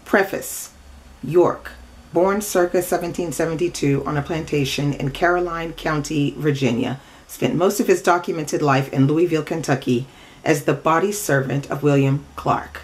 Preface. York, born circa 1772 on a plantation in Caroline County, Virginia, spent most of his documented life in Louisville, Kentucky as the body servant of William Clark.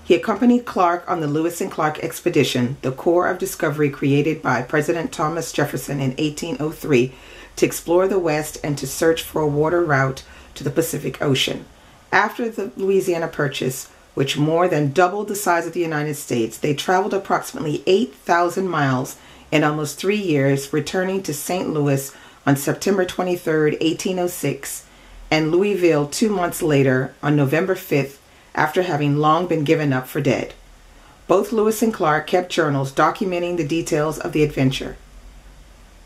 He accompanied Clark on the Lewis and Clark expedition, the Corps of Discovery created by President Thomas Jefferson in 1803 to explore the West and to search for a water route to the Pacific Ocean. After the Louisiana Purchase, which more than doubled the size of the United States, they traveled approximately 8,000 miles in almost 3 years, returning to St. Louis on September 23, 1806, and Louisville 2 months later on November 5th, after having long been given up for dead. Both Lewis and Clark kept journals documenting the details of the adventure.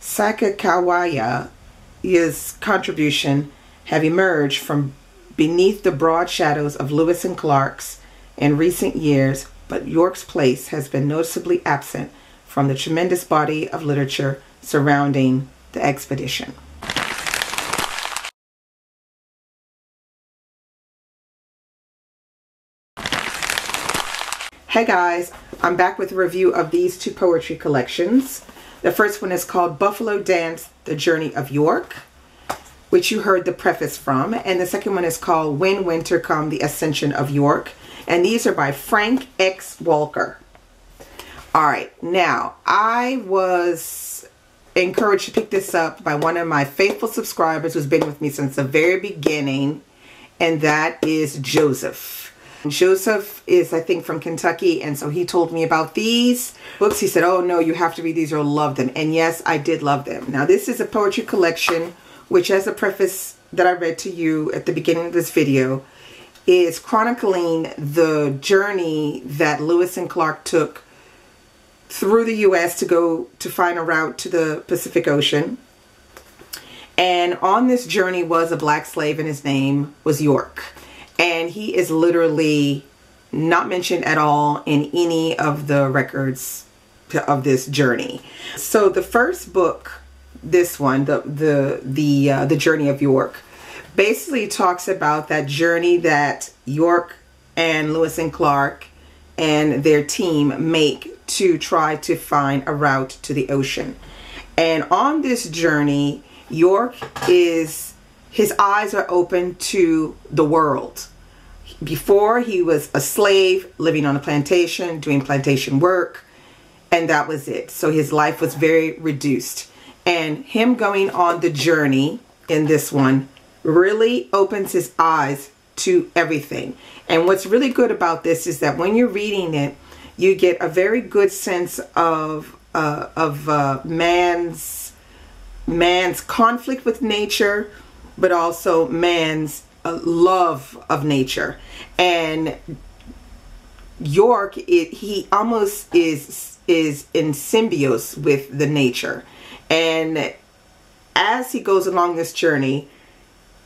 Sacagawaya's contribution have emerged from beneath the broad shadows of Lewis and Clark's in recent years, but York's place has been noticeably absent from the tremendous body of literature surrounding the expedition. Hey guys, I'm back with a review of these two poetry collections. The first one is called Buffalo Dance, The Journey of York, which you heard the preface from, and the second one is called When Winter Come, The Ascension of York, and these are by Frank X. Walker. Alright, now I was encouraged to pick this up by one of my faithful subscribers who's been with me since the very beginning, and that is Joseph. Joseph is, I think, from Kentucky, and so he told me about these books. He said, oh no, you have to read these, you'll love them. And yes, I did love them. Now this is a poetry collection which, as a preface that I read to you at the beginning of this video, is chronicling the journey that Lewis and Clark took through the U.S. to go to find a route to the Pacific Ocean. And on this journey was a black slave, and his name was York. And he is literally not mentioned at all in any of the records of this journey. So the first book, this one, the Journey of York, basically talks about that journey that York and Lewis and Clark and their team make to try to find a route to the ocean. And on this journey, York his eyes are open to the world. Before, he was a slave living on a plantation, doing plantation work, and that was it. So his life was very reduced. And him going on the journey in this one really opens his eyes to everything. And what's really good about this is that when you're reading it, you get a very good sense of man's conflict with nature, but also man's love of nature. And York, he almost is in symbiosis with the nature. And as he goes along this journey,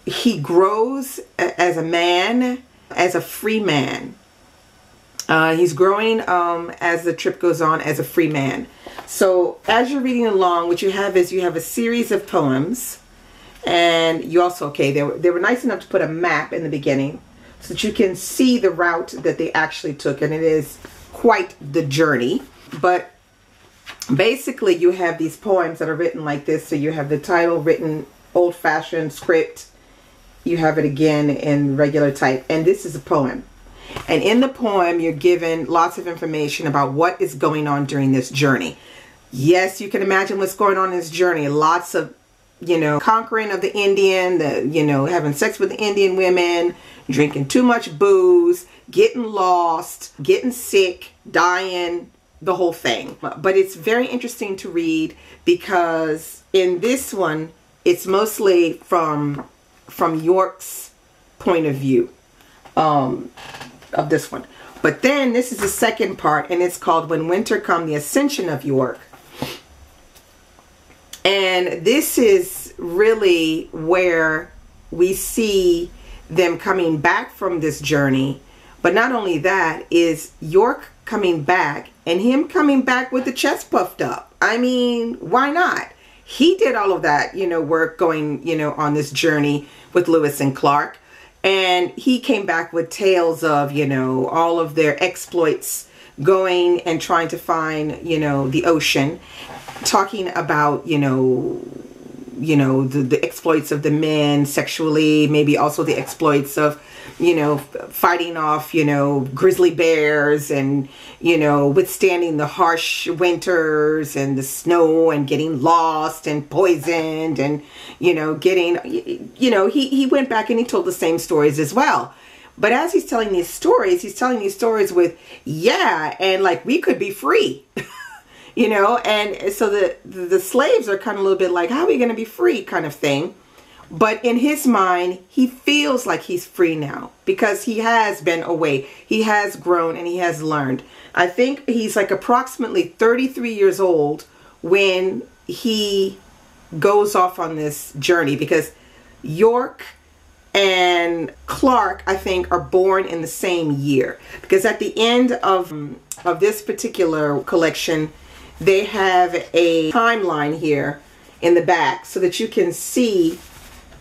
he grows as a man, as a free man. He's growing as the trip goes on as a free man. So as you're reading along, what you have is you have a series of poems. And you also, okay, they were nice enough to put a map in the beginning so that you can see the route that they actually took. And it is quite the journey. But basically, you have these poems that are written like this. So you have the title written old-fashioned script. You have it again in regular type. And this is a poem. And in the poem, you're given lots of information about what is going on during this journey. Yes, you can imagine what's going on in this journey. Lots of, you know, conquering of the Indian, having sex with the Indian women, drinking too much booze, getting lost, getting sick, dying, the whole thing. But it's very interesting to read because in this one, it's mostly from York's point of view of this one. But then this is the second part, and it's called When Winter Come, The Ascension of York. And this is really where we see them coming back from this journey. But not only that, is York coming back and him coming back with the chest puffed up. I mean, why not? He did all of that, work going, on this journey with Lewis and Clark. And he came back with tales of, all of their exploits going and trying to find, you know, the ocean, talking about, you know, the exploits of the men sexually, maybe also the exploits of, you know, fighting off, you know, grizzly bears, and, you know, withstanding the harsh winters and the snow, and getting lost and poisoned, and, you know, getting, you know, he went back and he told the same stories as well. But as he's telling these stories, with, yeah, and like, we could be free. You know, and so the slaves are kind of a little bit like, how are we going to be free, kind of thing. But in his mind, he feels like he's free now because he has been away. He has grown and he has learned. I think he's like approximately 33 years old when he goes off on this journey, because York and Clark, I think, are born in the same year. Because at the end of this particular collection, they have a timeline here in the back so that you can see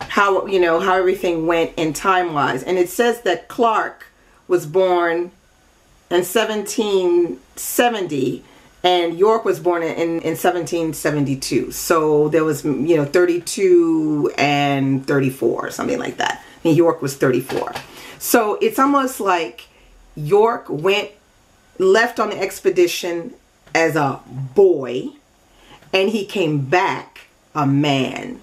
how, you know, how everything went in time-wise. And it says that Clark was born in 1770 and York was born in 1772. So there was, you know, 32 and 34, something like that. And York was 34. So it's almost like York left on the expedition as a boy, and he came back a man.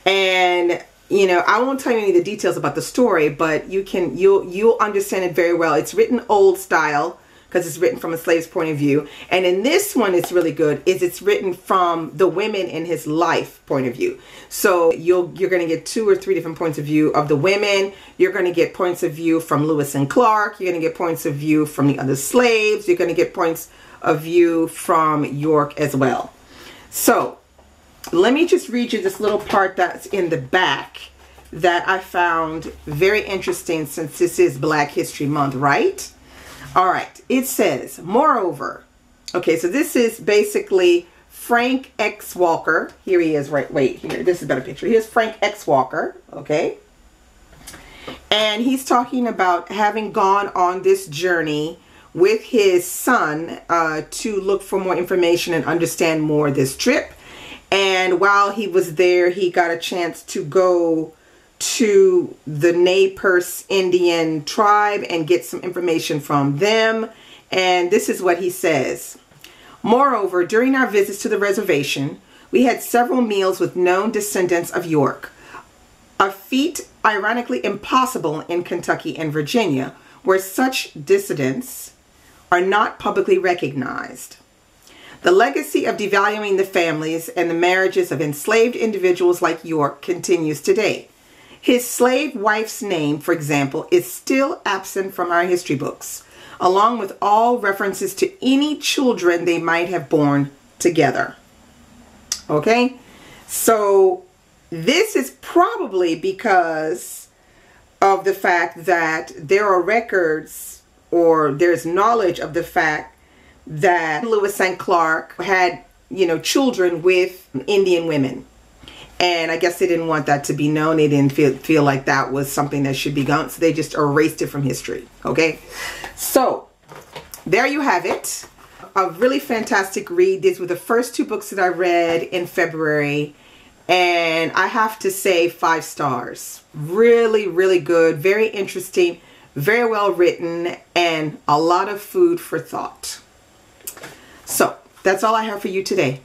And, you know, I won't tell you any of the details about the story, but you'll understand it very well. It's written old style because it's written from a slave's point of view. And in this one, it's really good, it's written from the women in his life point of view. So you're going to get 2 or 3 different points of view of the women. You're going to get points of view from Lewis and Clark. You're going to get points of view from the other slaves. You're going to get points of view from York as well. So let me just read you this little part that's in the back that I found very interesting, since this is Black History Month, right? All right, it says, moreover, okay, so this is basically Frank X. Walker. Here he is, right, wait, here, this is a better picture. Here's Frank X. Walker, okay? And he's talking about having gone on this journey with his son to look for more information and understand more of this trip. And while he was there, he got a chance to go to the Nez Indian tribe and get some information from them. And this is what he says. Moreover, during our visits to the reservation, we had several meals with known descendants of York, a feat ironically impossible in Kentucky and Virginia, where such descendants are not publicly recognized. The legacy of devaluing the families and the marriages of enslaved individuals like York continues today. His slave wife's name, for example, is still absent from our history books, along with all references to any children they might have borne together. Okay? So this is probably because of the fact that there are records, or there's knowledge of the fact that Lewis and Clark had, you know, children with Indian women. And I guess they didn't want that to be known. They didn't feel like that was something that should be gone. So they just erased it from history. Okay. So there you have it. A really fantastic read. These were the first 2 books that I read in February. And I have to say 5 stars. Really, really good. Very interesting. Very well written. And a lot of food for thought. So that's all I have for you today.